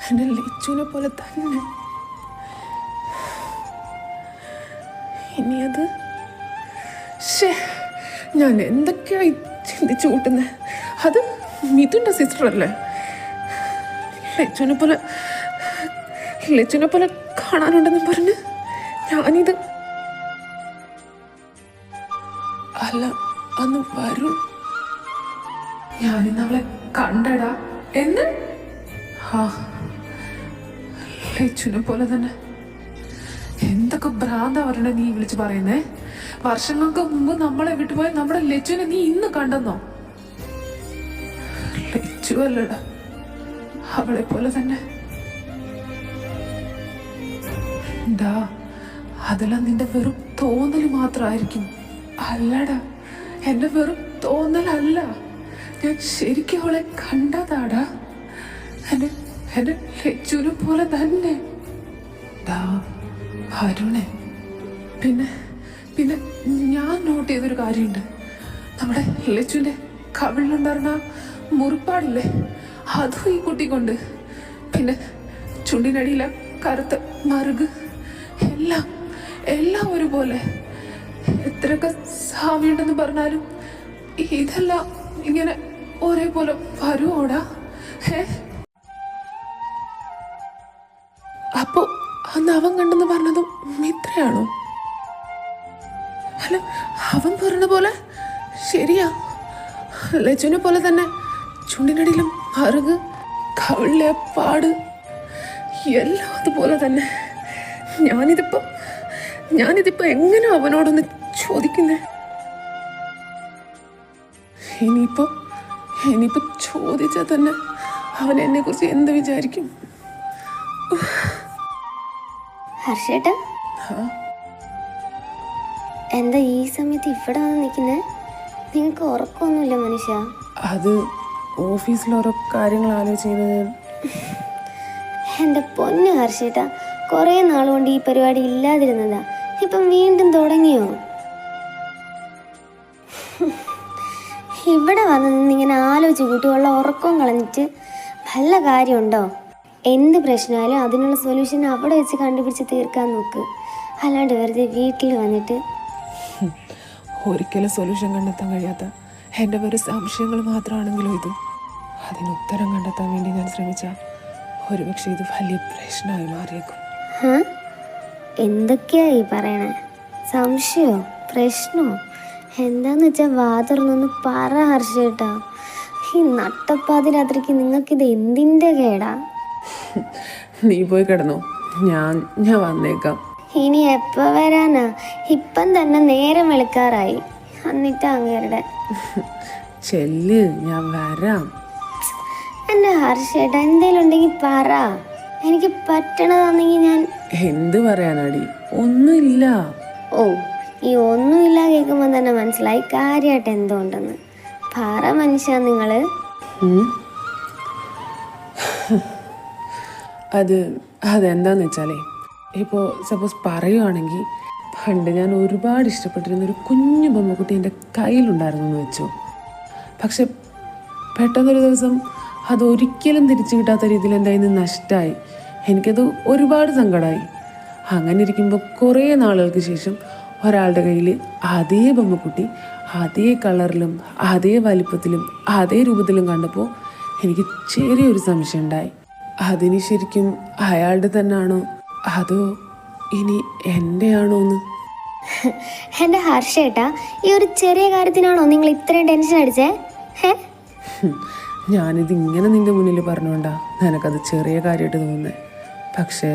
എന്നെ ലച്ചുവിനെ പോലെ തന്നെ. ഇനിയത് ഞാൻ എന്തൊക്കെയായി ചിന്തിച്ചു കൂട്ടുന്നത്. അത് മിഥുൻ്റെ സിസ്റ്റർ അല്ലേ? ലച്ചുവിനെ പോലെ കാണാനുണ്ടെന്ന് പറഞ്ഞ് ഞാനിത് അല്ല. അന്ന് വരും ഞാനിന്ന് അവളെ കണ്ടടാ. എന്ന് ലച്ചുവിനെ പോലെ തന്നെ. എന്തൊക്കെ ഭ്രാന്താ പറഞ്ഞ നീ വിളിച്ച് പറയുന്നേ? വർഷങ്ങൾക്ക് മുമ്പ് നമ്മളെ വിട്ടുപോയ നമ്മുടെ ലച്ചുവിനെ നീ ഇന്ന് കണ്ടെന്നോ? ലച്ചു അല്ലടാ, അവളെ പോലെ തന്നെ. എന്താ അതെല്ലാം നിന്റെ വെറും തോന്നല് മാത്രമായിരിക്കും. അല്ലടാ, എന്റെ വെറും തോന്നലല്ല. ഞാൻ ശരിക്കും അവളെ കണ്ടതാടാ. എന്റെ ലച്ചുവിനെ പോലെ തന്നെ. അരുണെ, പിന്നെ ഞാൻ നോട്ട് ചെയ്തൊരു കാര്യമുണ്ട്. നമ്മുടെ ലച്ചുവിന്റെ കവിളിലുണ്ടായിരുന്ന മുറിപ്പാടില്ലേ, അതും ഈ കുട്ടിക്കൊണ്ട്. പിന്നെ ചുണ്ടിനടിയിലെ കറുത്ത മറുക്, എല്ലാം ഒരുപോലെ. എത്രയൊക്കെ സാമ്യമുണ്ടെന്ന് പറഞ്ഞാലും ഇതെല്ലാം ഇങ്ങനെ ഒരേപോലെ വരുവോടാ? അപ്പോ അന്ന് അവൻ കണ്ടെന്ന് പറഞ്ഞതും മിത്രയാണോ? അല്ല, അവൻ പറഞ്ഞ പോലെ ശരിയാ. ലച്ചുവിനെ പോലെ തന്നെ ചുണ്ടിനടിയിലും മറുക്, കവിളിലെ പാട്, എല്ലാം അതുപോലെ തന്നെ. ഞാനിതിപ്പോ എങ്ങനെ അവനോടൊന്ന് ചോദിക്കുന്നേ? ഇനിയിപ്പോ ചോദിച്ചാൽ തന്നെ അവൻ എന്നെ കുറിച്ച് എന്ത് വിചാരിക്കും? ഹർഷേട്ടാ, എന്താ ഈ സമയത്ത് ഇവിടെ വന്ന് നിൽക്കുന്നത്? നിങ്ങൾക്ക് ഉറക്കമൊന്നുമില്ല മനുഷ്യ? അത് ഓഫീസിൽ ഓരോ കാര്യങ്ങൾ ആലോചിക്കുന്നത്. എൻ്റെ പൊന്നു ഹർഷേട്ടാ, കുറേ നാളുകൊണ്ട് ഈ പരിപാടി ഇല്ലാതിരുന്നതാ, ഇപ്പം വീണ്ടും തുടങ്ങിയോ? ഇവിടെ വന്ന് നിന്നിങ്ങനെ ആലോചിച്ച് കൂട്ടിയുള്ള ഉറക്കം കളഞ്ഞിട്ട് വല്ല കാര്യമുണ്ടോ? എന്ത് പ്രശ്നമായാലും അതിനുള്ള സൊല്യൂഷൻ അവിടെ വെച്ച് കണ്ടുപിടിച്ച് തീർക്കാൻ നോക്ക്. അല്ലാണ്ട് വെറുതെ വീട്ടിൽ വന്നിട്ട്. ഒരിക്കലും സൊല്യൂഷൻ കണ്ടെത്താൻ കഴിയാത്ത എൻ്റെ ഒരു സംശയങ്ങൾ മാത്രമാണെങ്കിലും അതിന് ഉത്തരം കണ്ടെത്താൻ വേണ്ടി ഞാൻ ശ്രമിച്ചാൽ ഒരുപക്ഷെ ഇത് വലിയ പ്രശ്നമായി മാറിയേക്കും. എന്തൊക്കെയാ ഈ പറയണേ? സംശയമോ പ്രശ്നമോ? എന്താന്ന് വെച്ചാൽ വാതുറന്നൊന്ന് പറ ഹർഷേട്ടാ. ഈ നട്ടപ്പാതിരാത്രിക്ക് നിങ്ങൾക്കിത് എന്തിൻ്റെ കേടാ? നീ പോയി കിടന്നോ, ഞാൻ വന്നേക്കാം. ഇനി എപ്പോ വരാനാ? ഇപ്പം തന്നെ നേരം വെളുക്കാറായി. എന്നിട്ട് അങ്ങേരുടെ ചെല്ല്, ഞാൻ വരാം. എൻ്റെ ഹർഷേട്ടാ, എന്തേലും ഉണ്ടെങ്കിൽ പറ. എനിക്ക് പറ്റണതാണെങ്കിൽ ഞാൻ എന്ത് പറയാനാടി? ഒന്നുമില്ല. ഓ, ഈ ഒന്നുമില്ല കേൾക്കുമ്പോൾ തന്നെ മനസ്സിലായി കാര്യമായിട്ട് എന്തോ ഉണ്ടെന്ന്. പറ മനുഷ്യ. നിങ്ങള് അതെന്താന്ന് വെച്ചാലേ, ഇപ്പോൾ സപ്പോസ് പറയുവാണെങ്കിൽ പണ്ട് ഞാൻ ഒരുപാട് ഇഷ്ടപ്പെട്ടിരുന്നൊരു കുഞ്ഞു ബൊമ്മക്കുട്ടി എൻ്റെ കയ്യിലുണ്ടായിരുന്നു എന്ന് വെച്ചു. പക്ഷെ പെട്ടെന്നൊരു ദിവസം അതൊരിക്കലും തിരിച്ചു കിട്ടാത്ത രീതിയിൽ എൻ്റെ കയ്യിൽ നിന്ന് നഷ്ടമായി. എനിക്കത് ഒരുപാട് സങ്കടമായി. അങ്ങനെ ഇരിക്കുമ്പോൾ കുറേ നാളുകൾക്ക് ശേഷം ഒരാളുടെ കയ്യിൽ അതേ ബൊമ്മക്കുട്ടി അതേ കളറിലും അതേ വലിപ്പത്തിലും അതേ രൂപത്തിലും കണ്ടപ്പോൾ എനിക്ക് ചെറിയൊരു സംശയം ഉണ്ടായി. അതിന് ശരിക്കും അയാളുടെ തന്നെയാണോ അതോ ഇനി എൻ്റെ ആണോ എന്ന്. എൻ്റെ ഹർഷേട്ടാ, ഈ ഒരു ചെറിയ കാര്യത്തിനാണോ നിങ്ങൾ ഇത്രയും ടെൻഷൻ അടിച്ചേ? ഞാനിത് ഇങ്ങനെ നിൻ്റെ മുന്നിൽ പറഞ്ഞുകൊണ്ടാ നിനക്കത് ചെറിയ കാര്യമായിട്ട് തോന്നുന്നത്. പക്ഷേ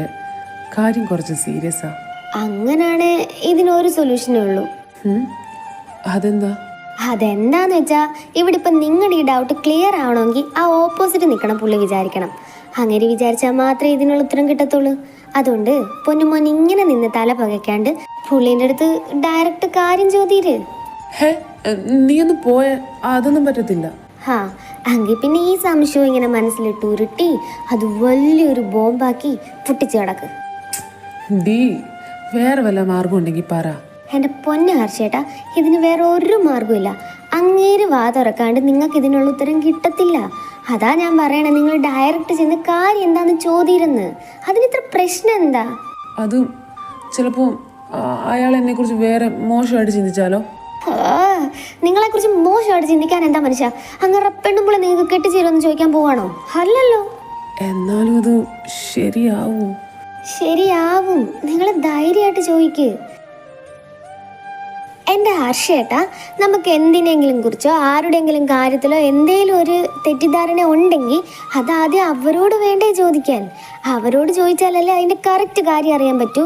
കാര്യം കുറച്ച് സീരിയസാ. അങ്ങനാണ് ഇതിനൊരു സൊല്യൂഷനേ ഉള്ളൂ. അതെന്താന്ന് വെച്ചാ, ഇവിടെ ഇപ്പം നിങ്ങളുടെ ഈ ഡൗട്ട് ക്ലിയർ ആവണമെങ്കിൽ ആ ഓപ്പോസിറ്റ് നിൽക്കണം പുള്ളി വിചാരിക്കണം. അങ്ങനെ വിചാരിച്ചാൽ മാത്രമേ ഇതിനുള്ള ഉത്തരം കിട്ടത്തുള്ളൂ. അതുകൊണ്ട് പൊന്നുമോൻ ഇങ്ങനെ നിന്ന് തല പകയ്ക്കാണ്ട് പുള്ളീൻ്റെ അടുത്ത് ഡയറക്റ്റ് കാര്യം ചോദിര്. ഹേ, നീ ഒന്ന് പോയ, അതൊന്നും പറ്റത്തില്ല. ഹാ, എങ്കിൽ പിന്നെ ഈ സംശയം ഇങ്ങനെ മനസ്സിലിട്ട് ഉരുട്ടി അത് വലിയൊരു ബോംബാക്കി പൊട്ടിച്ച് കിടക്ക്. ഡീ, വേറെ വല്ല മാർഗം ഉണ്ടെങ്കിൽ പറ. എൻ്റെ പൊന്നു ഹർഷേട്ടാ, ഇതിന് വേറെ ഒരു മാർഗമില്ല. അങ്ങേര് വാ തുറക്കാണ്ട് നിങ്ങൾക്ക് ഇതിനുള്ള ഉത്തരം കിട്ടത്തില്ല. അതാ ഞാൻ പറയണേ, നിങ്ങൾ ഡയറക്റ്റ് ചെന്ന് കാര്യം എന്താന്ന് ചോദിയിരുന്ന്. അതിനിത്ര പ്രശ്നം എന്താ? അത് ചിലപ്പോൾ അയാൾ എന്നെ കുറിച്ച് വേറെ മോശമായിട്ട് ചിന്തിച്ചാലോ? നിങ്ങളെക്കുറിച്ച് മോശമായിട്ട് ചിന്തിക്കാൻ എന്താ മനുഷ്യ? അങ്ങനെ പെണ്ണുമ്പോൾ നിങ്ങൾക്ക് കെട്ടിച്ചേരുമെന്ന് ചോദിക്കാൻ പോവാണോ? അല്ലല്ലോ. എന്നാലും അത് ശരിയാവൂ? ശരിയാവും. നിങ്ങൾ ധൈര്യമായിട്ട് ചോദിക്ക്. എൻ്റെ ഹർഷേട്ടാ, നമുക്ക് എന്തിനെങ്കിലും കുറിച്ചോ ആരുടെയെങ്കിലും കാര്യത്തിലോ എന്തെങ്കിലും ഒരു തെറ്റിദ്ധാരണ ഉണ്ടെങ്കിൽ അതാദ്യം അവരോട് വേണ്ടേ ചോദിക്കാൻ. അവരോട് ചോദിച്ചാലല്ലേ അതിൻ്റെ കറക്റ്റ് കാര്യം അറിയാൻ പറ്റൂ.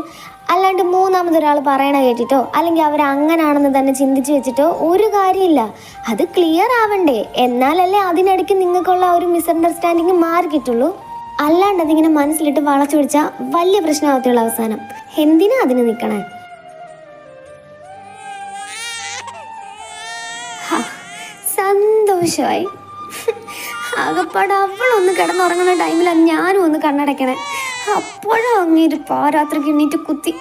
അല്ലാണ്ട് മൂന്നാമതൊരാൾ പറയണ കേട്ടിട്ടോ അല്ലെങ്കിൽ അവരങ്ങനാണെന്ന് തന്നെ ചിന്തിച്ച് വെച്ചിട്ടോ ഒരു കാര്യമില്ല. അത് ക്ലിയർ ആവണ്ടേ, എന്നാലല്ലേ അതിനിടയ്ക്ക് നിങ്ങൾക്കുള്ള ഒരു മിസ്അണ്ടർസ്റ്റാൻഡിങ് മാറി കിട്ടുള്ളൂ. അല്ലാണ്ട് അതിങ്ങനെ മനസ്സിലിട്ട് വളച്ചു പിടിച്ചാൽ വലിയ പ്രശ്നമാകത്തുള്ളൂ അവസാനം. എന്തിനാ അതിന് നിൽക്കണേ? സന്തോഷമായി. ആകപ്പാട് അവളൊന്ന് കിടന്നുറങ്ങുന്ന ടൈമിലാണ് ഞാനും ഒന്ന് കണ്ണടയ്ക്കണേ. അപ്പോഴും അങ്ങേര് പാരാത്രിക്ക് എണ്ണീറ്റ് കുത്തി.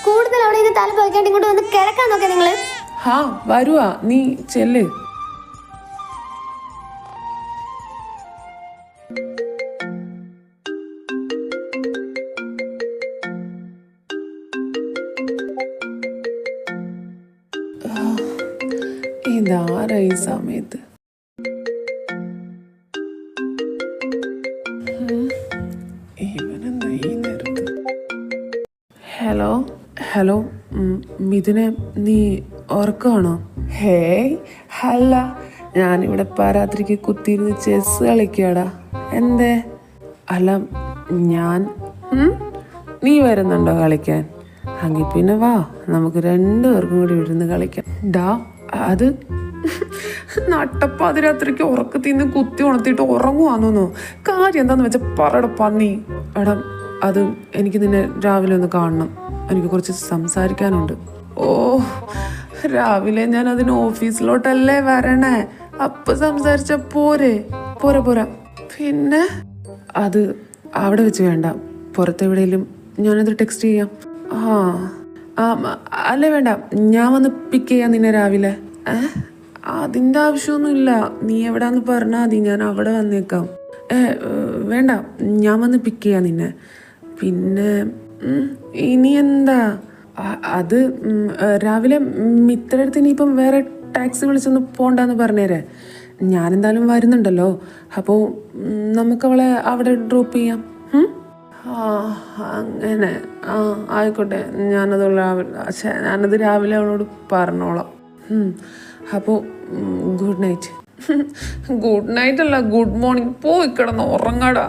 കൂടുതൽ അവിടെ ഇത് തല പോയിക്കാണ്ട് ഇങ്ങോട്ട് വന്ന് കിടക്കാൻ നോക്കേ നിങ്ങള്. ഹാ, വരുവാ, നീ ചെല്ല്. ഇതാരാ ഈ സമയത്ത്? ഇവനെന്താ ഈ നേരത്ത്? ഹലോ ഹലോ, മിഥുനെ, നീ ഉറക്കമാണോ? ഹേയ്, അല്ല, ഞാനിവിടെ പാരാത്രിക്ക് കുത്തിയിരുന്ന് ചെസ് കളിക്കാടാ. എന്തേ? അല്ല, നീ വരുന്നുണ്ടോ കളിക്കാൻ? എങ്കിൽ പിന്നെ വാ, നമുക്ക് രണ്ടുപേർക്കും കൂടി ഇരുന്ന് കളിക്കാം. ഡാ, അത് നട്ടപ്പാതിരാത്രിക്ക് ഉറക്കത്തിന്ന് കുത്തി ഉണർത്തിയിട്ട് ഉറങ്ങുവാന്നോ? കാര്യം എന്താന്ന് വെച്ചാൽ പറയട പന്നി. എടാ, അത് എനിക്ക് നിന്നെ രാവിലെ ഒന്ന് കാണണം. എനിക്ക് കുറച്ച് സംസാരിക്കാനുണ്ട്. ഓ, രാവിലെ ഞാൻ അതിന് ഓഫീസിലോട്ടല്ലേ വരണേ, അപ്പൊ സംസാരിച്ച പോരെ? പോരാ. പിന്നെ അത് അവിടെ വെച്ച് വേണ്ട, പുറത്തെവിടെയെങ്കിലും ഞാനത് ടെക്സ്റ്റ് ചെയ്യാം. അല്ലേ, വേണ്ട, ഞാൻ വന്ന് പിക്ക് ചെയ്യാം നിന്നെ രാവിലെ. അതിൻ്റെ ആവശ്യമൊന്നുമില്ല, നീ എവിടാന്ന് പറഞ്ഞാൽ മതി, ഞാൻ അവിടെ വന്നേക്കാം. വേണ്ട, ഞാൻ വന്ന് പിക്ക് ചെയ്യാം നിന്നെ. പിന്നെ ഇനി എന്താ? അത് രാവിലെ മിത്രടുത്ത് ഇനിയിപ്പം വേറെ ടാക്സി വിളിച്ചൊന്ന് പോണ്ടെന്ന് പറഞ്ഞേരെ. ഞാനെന്തായാലും വരുന്നുണ്ടല്ലോ, അപ്പോൾ നമുക്കവളെ അവിടെ ഡ്രോപ്പ് ചെയ്യാം. അങ്ങനെ ആയിക്കോട്ടെ, ഞാനത് രാവിലെ അവളോട് പറഞ്ഞോളാം. അപ്പോൾ ഗുഡ് നൈറ്റ്. ഗുഡ് നൈറ്റ് അല്ല, ഗുഡ് മോർണിംഗ്. പോയി കിടന്ന് ഉറങ്ങാടാ.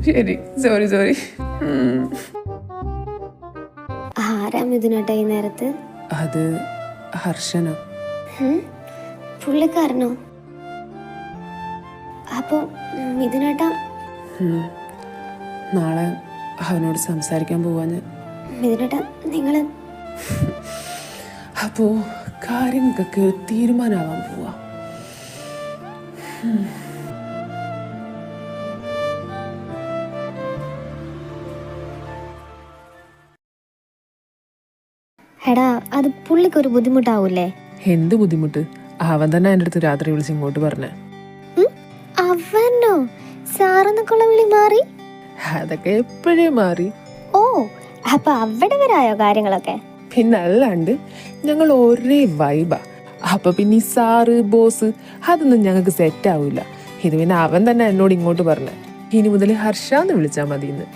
ശരി, സോറി. ആരാം ഇതിനോട്ടെ ഈ നേരത്ത്? അത് ഹർഷനോ? പുള്ളിക്കാരനോ? അപ്പോ ഇതിനേട്ടാ നാളെ അവനോട് സംസാരിക്കാൻ പോവാ ഞാൻ. ഇതിനേട്ടാ നിങ്ങള് അപ്പോ കാര്യങ്ങൾക്കൊക്കെ ഒരു തീരുമാനമാവാൻ പോവാ. എടാ, അത് പുള്ളിക്കൊരു ബുദ്ധിമുട്ടാവൂലേ? എന്ത് ബുദ്ധിമുട്ട്? അവൻ തന്നെ എൻ്റെ അടുത്ത് രാത്രി വിളിച്ച് ഇങ്ങോട്ട് പറഞ്ഞേ. അവനോ? സാറെന്നൊക്കെയുള്ള വിളി മാറി? അതൊക്കെ എപ്പോഴേ മാറി. ഓ, അപ്പൊ അവിടെ വരായോ കാര്യങ്ങളൊക്കെ? പിന്നെ അല്ലാണ്ട് ഞങ്ങൾ ഒരേ വൈബാ. അപ്പൊ പിന്നെ ഈ സാറ് ബോസ് അതൊന്നും ഞങ്ങൾക്ക് സെറ്റ് ആവൂല. ഇത് പിന്നെ അവൻ തന്നെ എന്നോട് ഇങ്ങോട്ട് പറഞ്ഞ, ഇനി മുതൽ ഹർഷാന്ന് വിളിച്ചാ മതിന്ന്.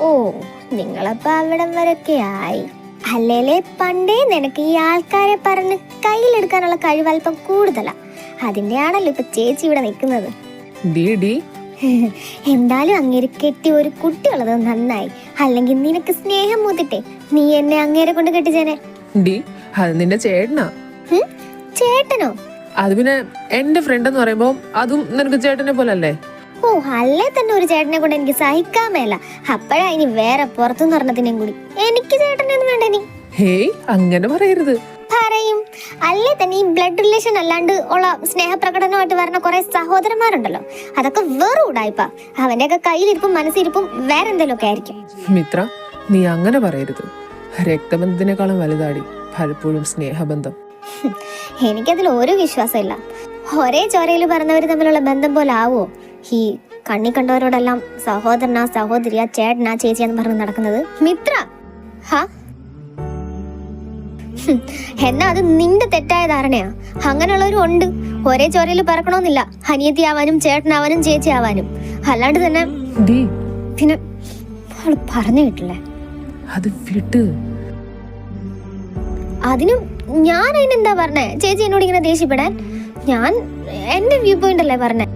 ഓ, നിങ്ങളപ്പോ അവിടം വരൊക്കെ ആയി. അല്ലേലേ പണ്ടേ നിനക്ക് ഈ ആൾക്കാരെ പറഞ്ഞ് കയ്യിലെടുക്കാനുള്ള കഴിവ് അല്പം കൂടുതലാ. അതിന്റെയാണല്ലോ ഇപ്പൊ ചേച്ചി ഇവിടെ നിൽക്കുന്നത്. എന്തായാലും അങ്ങേര് കെട്ടി ഒരു കുട്ടിയുള്ളത് നന്നായി. അല്ലെങ്കിൽ നിനക്ക് സ്നേഹം മൂത്തിട്ടെ നീ എന്നെ അങ്ങേരെ കൊണ്ട് കെട്ടിച്ചേനെ. അത് നിന്റെ ചേട്ടനാ. ചേട്ടനോ? അത് പിന്നെ എന്റെ ഫ്രണ്ട് എന്ന് പറയുമ്പോ അതും നിനക്ക് ചേട്ടനെ പോലെ അല്ലേ? ഓ, അല്ലേ തന്നെ ഒരു ചേട്ടനെ കൊണ്ട് എനിക്ക് സഹിക്കാൻ മേല. അപ്പോഴാ ഇനി വേറെ പുറത്തുനിന്ന് പറഞ്ഞതിനെയും കൂടി. എനിക്ക് ചേട്ടനൊന്നും വേണ്ട ഇനി. ഹേയ്, അങ്ങനെ പറയരുത്. പറയും. അല്ലേ തന്നെ ഈ ബ്ലഡ് റിലേഷൻ അല്ലാണ്ട് ഉള്ള സ്നേഹപ്രകടനമായിട്ട് വരുന്ന കുറെ സഹോദരന്മാരുണ്ടല്ലോ, അതൊക്കെ വെറും ഉടായിപ്പാ. അവന്റെയൊക്കെ കയ്യിലിരിപ്പും മനസ്സിരിപ്പും വേറെ എന്തെങ്കിലുമൊക്കെ ആയിരിക്കും. മിത്ര, നീ അങ്ങനെ പറയരുത്. രക്തബന്ധത്തിനേക്കാളും വലുതാടി പലപ്പോഴും സ്നേഹബന്ധം. എനിക്കതിൽ ഒരു വിശ്വാസമില്ല. ഒരേ ചോരയിൽ പറഞ്ഞവര് തമ്മിലുള്ള ബന്ധം പോലെ ആവോ ഈ കണ്ണി കണ്ടവരോടെല്ലാം സഹോദരനാ, സഹോദരിയാ, ചേട്ടനാ, ചേച്ചിയാന്ന് പറഞ്ഞ് നടക്കുന്നത്? മിത്ര, ഹാ, എന്നാ അത് നിന്റെ തെറ്റായ ധാരണയാ. അങ്ങനെയുള്ളവരും ഉണ്ട്. ഒരേ ചോരയിൽ പറക്കണമെന്നില്ല അനിയത്തി ആവാനും ചേട്ടനാവാനും ചേച്ചി ആവാനും. അല്ലാണ്ട് തന്നെ പിന്നെ അവള് പറഞ്ഞു കിട്ടില്ലേ? അത് വിട്ട്. അതിനും ഞാൻ അതിനെന്താ പറഞ്ഞേ? ചേച്ചി എന്നോട് ഇങ്ങനെ ദേഷ്യപ്പെടാൻ? ഞാൻ എന്റെ വ്യൂ പോയിന്റ് അല്ലേ പറഞ്ഞേ.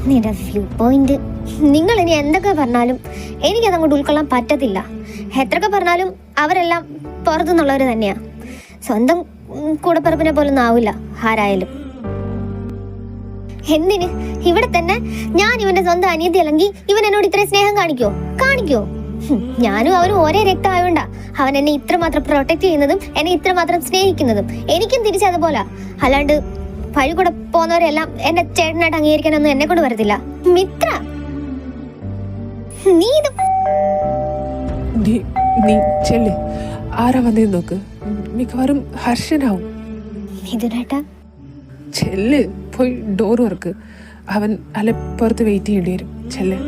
നിന്റെ വ്യൂ പോയിന്റ്. നിങ്ങൾ ഇനി എന്തൊക്കെ പറഞ്ഞാലും എനിക്കത് അങ്ങോട്ട് ഉൾക്കൊള്ളാൻ പറ്റത്തില്ല. എത്രയൊക്കെ പറഞ്ഞാലും അവരെല്ലാം പുറത്തുനിന്നുള്ളവർ തന്നെയാ. സ്വന്തം കൂടപ്പിറപ്പിനെ പോലൊന്നും ആവില്ല ആരായാലും. എന്തിന് ഇവിടെ തന്നെ ഞാൻ ഇവന്റെ സ്വന്തം അനിയത്തി അല്ലെങ്കിൽ ഇവൻ എന്നോട് ഇത്രയും സ്നേഹം കാണിക്കോ? ഞാനും അവരും ഒരേ രക്തമായോണ്ടാ അവൻ എന്നെ ഇത്രമാത്രം പ്രൊട്ടക്ട് ചെയ്യുന്നതും എന്നെ ഇത്രമാത്രം സ്നേഹിക്കുന്നതും. എനിക്കും തിരിച്ചതുപോലെ. അല്ലാണ്ട് വഴി കൂടെ പോകുന്നവരെല്ലാം എന്റെ ചേട്ടനായിട്ട് അംഗീകരിക്കാനൊന്നും എന്നെ കൊണ്ട് വരത്തില്ല. മിത്ര, നീ ചെല്ല്. ആരാ വന്നേന്ന് നോക്ക്. മിക്കവാറും ഹർഷനാവും. മിഥുനേട്ടാ, ചെല്ല്, പോയി ഡോർ വർക്ക്. അവൻ അല്ലെ പുറത്ത് വെയിറ്റ് ചെയ്യേണ്ടി വരും. ചെല്ല്.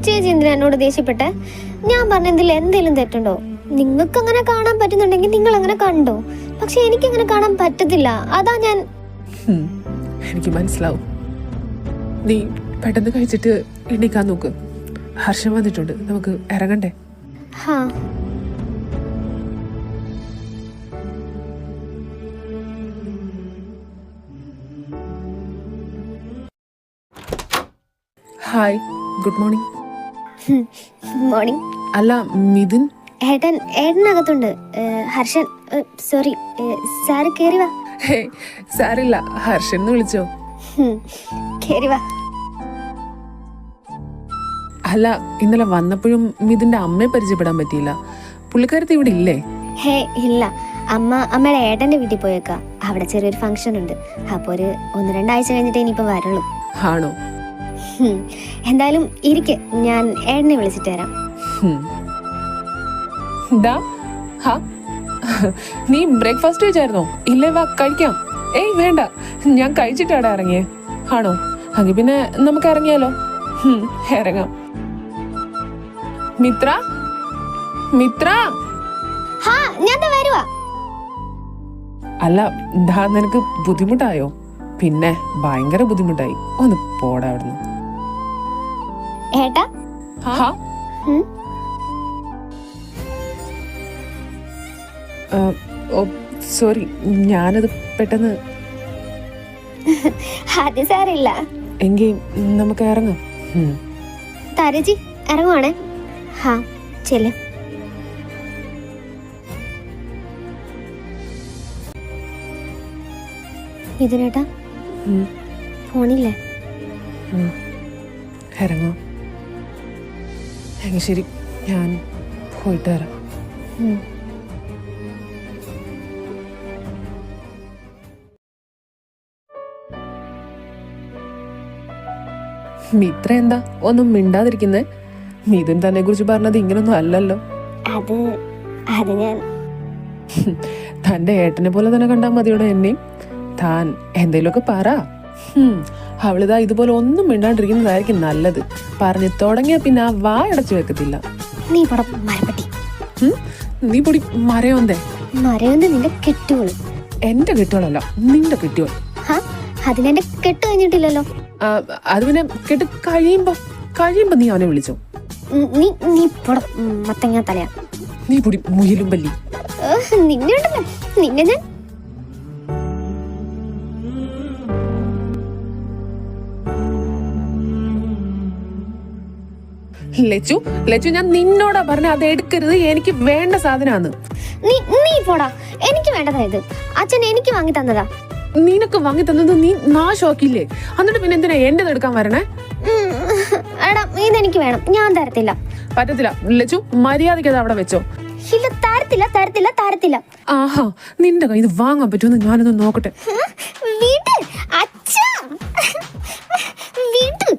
ചേച്ചി എന്തിനാ എന്നോട് ദേഷ്യപ്പെട്ടെ? ഞാൻ പറഞ്ഞതിൽ എന്തെങ്കിലും തെറ്റുണ്ടോ? നിങ്ങൾക്ക് അങ്ങനെ കാണാൻ പറ്റുന്നുണ്ടെങ്കിൽ നിങ്ങൾ അങ്ങനെ കണ്ടോ. പക്ഷെ എനിക്ക് അങ്ങനെ കാണാൻ പറ്റത്തില്ല. അതാ ഞാൻ. എനിക്ക് മനസ്സിലാവും. നീ പെട്ടെന്ന് കഴിച്ചിട്ട് എണീക്കാൻ നോക്ക്. ഹർഷം വന്നിട്ടുണ്ട്, നമുക്ക് ഇറങ്ങണ്ടേ? ഹാ, ഹായ്, ഗുഡ് മോർണിംഗ്. മോർണിംഗ്. അല്ല, മിഥുൻ ഏട്ടനകത്തുണ്ട്. ഹർഷൻ, സോറി, സാറ് കേറി വാ. സാരില്ല, ഹർഷൻ എന്ന് വിളിച്ചോ? കേറി വാ. അല്ല, ഇന്നലെ വന്നപ്പോഴും മിഥുന്റെ അമ്മയെ പരിചയപ്പെടാൻ പറ്റിയില്ല. പുള്ളിക്കാരത്തി ഇവിടെ ഇല്ലേ? ഹേ, ഇല്ല. അമ്മയുടെ ഏട്ടന്റെ വീട്ടിൽ പോയേക്കാ. അവിടെ ചെറിയൊരു ഫംഗ്ഷൻ ഉണ്ട്. അപ്പൊ ഒരു 1-2 ആഴ്ച കഴിഞ്ഞിട്ടേ ഇനിയിപ്പോ വരുള്ളൂ. ആണോ? എന്തായാലും ഇരിക്കെ, ഞാൻ ഏട്ടനെ വിളിച്ചിട്ട് വരാം. നീ ബ്രേക്ക്ഫാസ്റ്റ് കഴിച്ചായിരുന്നോ? ഇല്ലേ, വാ കഴിക്കാം. ഏയ് വേണ്ട, ഞാൻ കഴിച്ചിട്ടാടാ ഇറങ്ങിയേ. ആണോ? അങ്ങ് പിന്നെ നമുക്ക് ഇറങ്ങിയാലോ? ഇറങ്ങാം. മിത്ര, ഞാൻ വരുവാ. അല്ല, നിനക്ക് ബുദ്ധിമുട്ടായോ? പിന്നെ ഭയങ്കര ബുദ്ധിമുട്ടായി. ഒന്ന് പോടാ അവിടുന്ന്. ഏട്ടാ, സോറി, ഞാനത് പെട്ടെന്ന്. അത് സാരില്ല. എങ്കിൽ നമുക്ക് ഇറങ്ങാം. താരജി ഇറങ്ങുവാണേ. ഹാ, ചെല്ല്. മിഥുനേട്ടാ, ഫോണില്ലേ? ഇറങ്ങാം. എങ്കിൽ ശരി, ഞാൻ പോയിട്ട് വരാം. മിത്ര എന്താ ഒന്നും മിണ്ടാതിരിക്കുന്നേ? മിഥുൻ തന്നെ കുറിച്ച് പറഞ്ഞത് ഇങ്ങനൊന്നും അല്ലല്ലോ. അത് ഞാൻ തന്റെ ഏട്ടനെ പോലെ തന്നെ കണ്ടാൽ മതിയോടെ എന്നെയും. താൻ എന്തേലുമൊക്കെ പറ. അവളിതാ ഇതുപോലെ ഒന്നും മിണ്ടാണ്ടിരിക്കുന്നതായിരിക്കും നല്ലത്. പറഞ്ഞു തുടങ്ങിയ പിന്നെ ആ വാ അടച്ചു വെക്കത്തില്ല. നീ പൊടി മരയോന്തേ. നിന്റെ കെട്ടുകൾ. എന്റെ കെട്ടുകളല്ല, നിന്റെ കെട്ടുകൾ. അതിനെന്റെ കെട്ട് കഴിഞ്ഞിട്ടില്ലല്ലോ. അത് പിന്നെ കെട്ട് കഴിയുമ്പോ നീ അവനെ വിളിച്ചോ? മത്തങ്ങ തലയാ. നീ പൊടി മുയലും പല്ലി. നിന്നെ ഞാൻ ലച്ചു ലച്ചു, ഞാൻ നിന്നോടാ പറഞ്ഞ അത് എടുക്കരുത്, എനിക്ക് വേണ്ട സാധനമാണ്. നീ പോടാ, എനിക്ക് വേണ്ടതാ ഇത്. അച്ഛൻ എനിക്ക് വാങ്ങി തന്നതാ. നിനക്ക് വാങ്ങി തന്നത് നീ നാശമാക്കില്ലേ? എന്നിട്ട് പിന്നെ എന്തിനാ എന്റേത് എടുക്കാൻ വരണേ? എടാ ഇതെനിക്ക് വേണം, ഞാൻ തരത്തില്ല. പറ്റത്തില്ല ലച്ചു, മര്യാദയ്ക്ക് അത് അവിടെ വെച്ചോ. ഇല്ല, തരത്തില്ല തരത്തില്ല തരത്തില്ല. ആഹാ, നിന്റെ കയ്യിൽ ഇത് വാങ്ങാൻ പറ്റുമെന്ന് ഞാനൊന്ന് നോക്കട്ടെ. വീട്ട് അച്ഛാ, വീട്ട്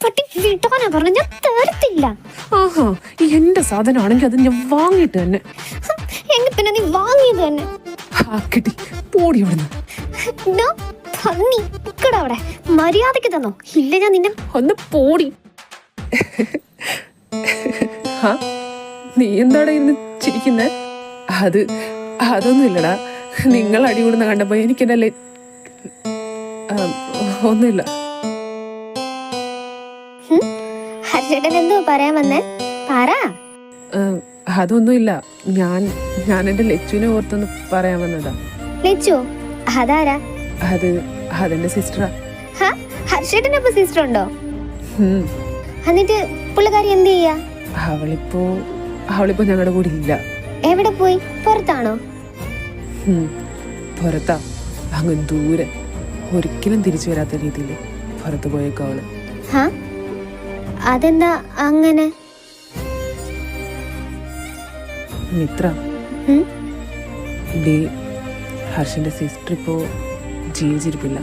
പട്ടി വീട്ടോനാ പറഞ്ഞു, ഞാൻ തരത്തില്ല. ആഹാ, എന്റെ സാധനമാണെങ്കിൽ അത് ഞാൻ വാങ്ങിയിട്ട് തന്നെ. എങ്കിൽ പിന്നെ നീ വാങ്ങിയത് തന്നെ. കിട്ടി, പോടി അവിടുന്ന്. അവിടെ മര്യാദക്ക് തന്നോ, ഇല്ല ഞാൻ നിന്നെ. ഒന്ന് പോടി. നീ എന്താടാ ഇന്ന് ചിരിക്കുന്നേ? അതൊന്നും ഇല്ലടാ, നിങ്ങൾ അടികൂടുന്ന കണ്ടപ്പോ എനിക്കെന്നല്ലേ. ഒന്നുമില്ല. ഹർഷേട്ടൻ എന്തോ പറയാൻ വന്നേ, പറ. അതൊന്നുമില്ല, ഞാൻ എന്റെ ലച്ചുവിനെ ഓർത്തൊന്ന് പറയാൻ വന്നതാ. ലച്ചു അതാരാ? അതെന്റെ സിസ്റ്ററാ. ഹർഷേട്ടനപ്പോ സിസ്റ്റർ ഉണ്ടോ? എന്നിട്ട് പുള്ളിക്കാരി എന്ത് ചെയ്യാ? അവളിപ്പോ ഞങ്ങളുടെ കൂടെ ഇല്ല. എവിടെ പോയി? പുറത്താണോ? പുറത്താ, അങ്ങ് ദൂരെ, ഒരിക്കലും തിരിച്ചു വരാത്ത രീതിയിൽ പുറത്തു പോയേക്കോ അവള്. അതെന്താ അങ്ങനെ? മിത്ര, ഹർഷന്റെ സിസ്റ്റർ ഇപ്പോ ജീവിച്ചിരിപ്പില്ല.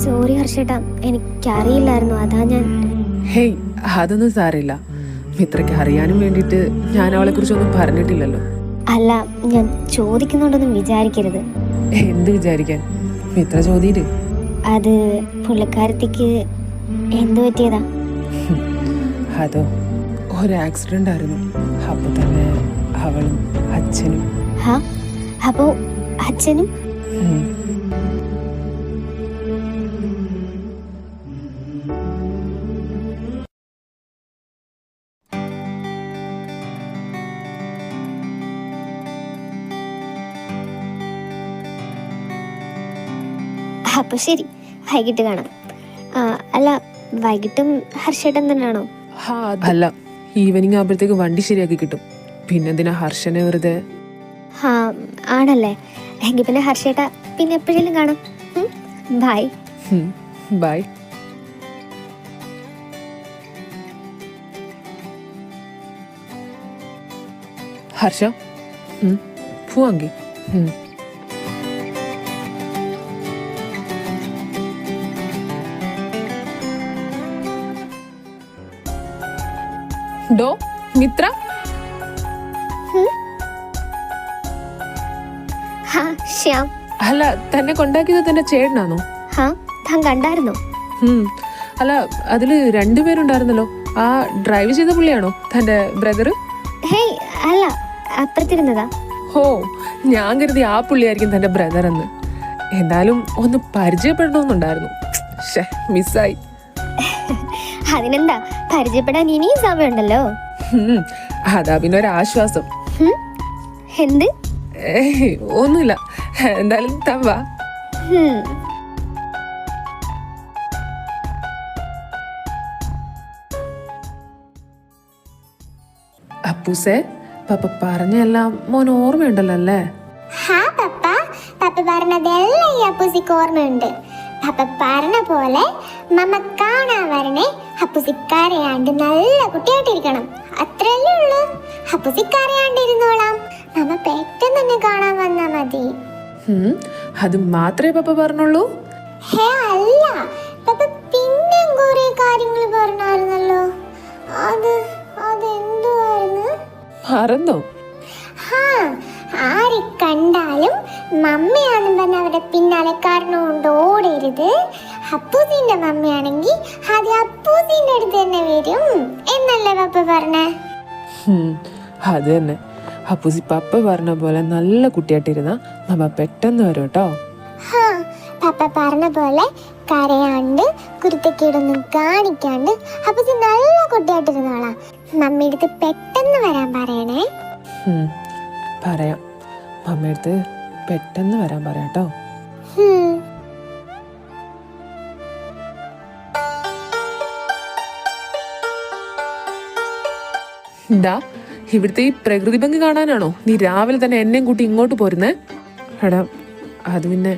സോറി ഹർഷേട്ടാ, എനിക്കറിയില്ലായിരുന്നു, അതാ ഞാൻ. ഹേയ്, അതൊന്നും സാരമില്ല. മിത്രയ്ക്ക് അറിയാനും വേണ്ടിയിട്ട് ഞാൻ അവളെ കുറിച്ചൊന്നും പറഞ്ഞിട്ടില്ലല്ലോ. അല്ല, ഞാൻ ചോദിക്കുന്നുണ്ടൊന്നും വിചാരിക്കരുത്. എന്ത് വിചാരിക്കാൻ? മിത്ര ചോദിയില്. അത് പുള്ളിക്കാരത്തിക്ക് എന്ത് പറ്റിയതാ? അതോ, ഒരു ആക്സിഡന്റ് ആയിരുന്നു. അപ്പൊ തന്നെ അവളും അച്ഛനും. അപ്പോ അച്ഛനും? അപ്പൊ ശരി, വൈകിട്ട് കാണാം. അല്ല, വൈകിട്ടും ഹർഷേട്ടൻ തന്നെയാണോ? അല്ല, ഈവനിങ് ആകുമ്പോഴത്തേക്ക് വണ്ടി ശരിയാക്കി കിട്ടും. പിന്നെന്തിനാ ഹർഷനെ വെറുതെ? ആണല്ലേ, എങ്കിൽ പിന്നെ ഹർഷേട്ട പിന്നെ എപ്പോഴെങ്കിലും കാണാം. ബൈ. ബൈ. ഹർഷ, പോവാങ്കി. ഡോ മിത്ര, ശ്യാം. അല്ല, തന്നെ കൊണ്ടാക്കിയത് തന്റെ ചേട്ടനാണോ? താൻ കണ്ടായിരുന്നോ? അല്ല, അതില് രണ്ടുപേരുണ്ടായിരുന്നല്ലോ. ആ ഡ്രൈവ് ചെയ്ത പുള്ളിയാണോ തന്റെ ബ്രദർ? ഹേയ് അല്ല, അപ്പുറത്തിരുന്നതാ. ഹോ, ഞാൻ കരുതി ആ പുള്ളിയായിരിക്കും തന്റെ ബ്രദർ എന്ന്. എന്തായാലും ഒന്ന് പരിചയപ്പെടണമെന്നുണ്ടായിരുന്നു. മിസ്സായി. അതിനെന്താ, പരിചയപ്പെടാൻ ഇനിയും സമയമുണ്ടല്ലോ. അതാ പിന്നെ ഒരു ആശ്വാസം. എന്ത്? ഒന്നുമില്ല, എന്തായാലും തവാ. അപ്പൂസേ, പപ്പ പറഞ്ഞെല്ലാം മോൻ ഓർമ്മയുണ്ടല്ലോ അല്ലേ? പപ്പ പറഞ്ഞതെല്ലാം ഈ അപ്പൂസിക്ക് ഓർമ്മയുണ്ട്. പപ്പ പറഞ്ഞ പോലെ മമ്മ കാണാൻ വരണേ, അപ്പൂസിക്കറിയാണ്ട് നല്ല കുട്ടിയായിട്ടിരിക്കണം, അത്രയല്ലേ ഉള്ളൂ. അപ്പൂസിക്കറിയാണ്ടിരുന്നോളാം, മമ്മ പെട്ടെന്ന് തന്നെ കാണാൻ വന്നാ മതി. അത് മാത്രമേ പപ്പ പറഞ്ഞുള്ളൂ? അല്ല, പപ്പ പിന്നെ കുറെ കാര്യങ്ങൾ പറഞ്ഞായിരുന്നല്ലോ. അതെന്തുവായിരുന്നു? മറന്നോ? ആരെ കണ്ടാലും മമ്മയാണെന്ന് പറഞ്ഞ അവരുടെ പിന്നാലെ കാരണമുണ്ട് ഓടരുത്. അപ്പൂസിന്റെ മമ്മയാണെങ്കിൽ അത് അപ്പൂസിന്റെ അടുത്ത് തന്നെ വരും എന്നല്ലേ പപ്പ പറഞ്ഞേ? അത് തന്നെ. അപ്പൂസി പപ്പ പറഞ്ഞ പോലെ നല്ല കുട്ടിയായിട്ടിരുന്ന നമ്മ പെട്ടെന്ന് വരും കേട്ടോ. പപ്പ പറഞ്ഞ പോലെ കരയാണ്ട് കുരുത്തക്കേടൊന്നും കാണിക്കാണ്ട് അപ്പൂസി നല്ല കുട്ടിയായിട്ടിരുന്നോളാം. മമ്മിയുടെ പെട്ടെന്ന് വരാൻ പറയണേ. പറയാം, മമ്മയടുത്ത് പെട്ടെന്ന് വരാൻ പറയാട്ടോ. എന്താ ഇവിടുത്തെ ഈ പ്രകൃതി ഭംഗി കാണാനാണോ നീ രാവിലെ തന്നെ എന്നെയും കൂട്ടി ഇങ്ങോട്ട് പോരുന്നേ? എടാ അത് പിന്നെ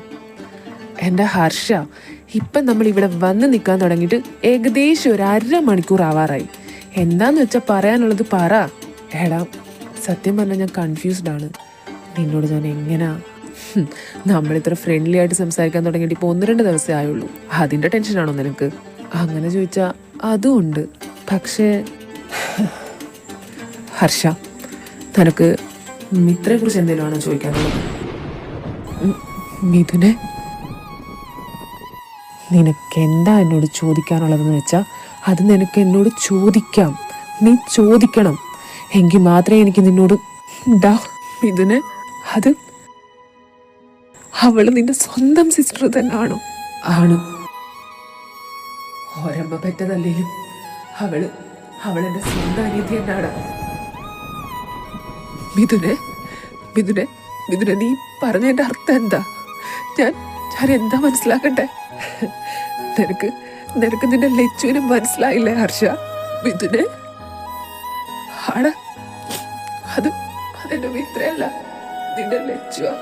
എൻ്റെ ഹർഷ, ഇപ്പം നമ്മൾ ഇവിടെ വന്ന് നിൽക്കാൻ തുടങ്ങിയിട്ട് ഏകദേശം ഒരു 1/2 മണിക്കൂർ ആവാറായി. എന്താന്ന് വെച്ചാൽ പറയാനുള്ളത് പറ. എടാ സത്യം പറഞ്ഞാൽ ഞാൻ കൺഫ്യൂസ്ഡ് ആണ്. നിന്നോട് ഞാൻ എങ്ങനെയാ നമ്മളിത്ര ഫ്രണ്ട്ലി ആയിട്ട് സംസാരിക്കാൻ തുടങ്ങിയിട്ട് ഇപ്പോൾ 1-2 ദിവസമേ ആയുള്ളൂ. അതിൻ്റെ ടെൻഷനാണോ നിനക്ക്? അങ്ങനെ ചോദിച്ചാൽ അതും ഉണ്ട്. പക്ഷേ ഹർഷ, നിനക്ക് മിത്രയെ കുറിച്ച് എന്തെങ്കിലും ആണോ ചോദിക്കാനുള്ളത്? മിഥുനെ, നിനക്ക് എന്താ എന്നോട് ചോദിക്കാനുള്ളതെന്ന് വെച്ചാൽ അത് നിനക്ക് എന്നോട് ചോദിക്കാം. നീ ചോദിക്കണം. എങ്കിൽ മാത്രമേ എനിക്ക് നിന്നോട് മിഥുനെ, അത് അവള് നിന്റെ സ്വന്തം സിസ്റ്റർ തന്നെയാണോ? ആണ്. ഒരമ്മ പെറ്റതല്ലേലും അവളെന്റെ സ്വന്തം അനീതി തന്നെയാണ്. മിഥുനെ മിഥുനെ മിഥുനെ നീ പറഞ്ഞതിന്റെ അർത്ഥം എന്താ? ഞാൻ എന്താ മനസ്സിലാക്കട്ടെ? നിനക്ക് നിന്റെ ലച്ചുവിനെ മനസ്സിലായില്ലേ ഹർഷ? മിഥുനെ അതെന്റെ മിത്രയല്ല, നിന്റെ ലച്ചുവാ.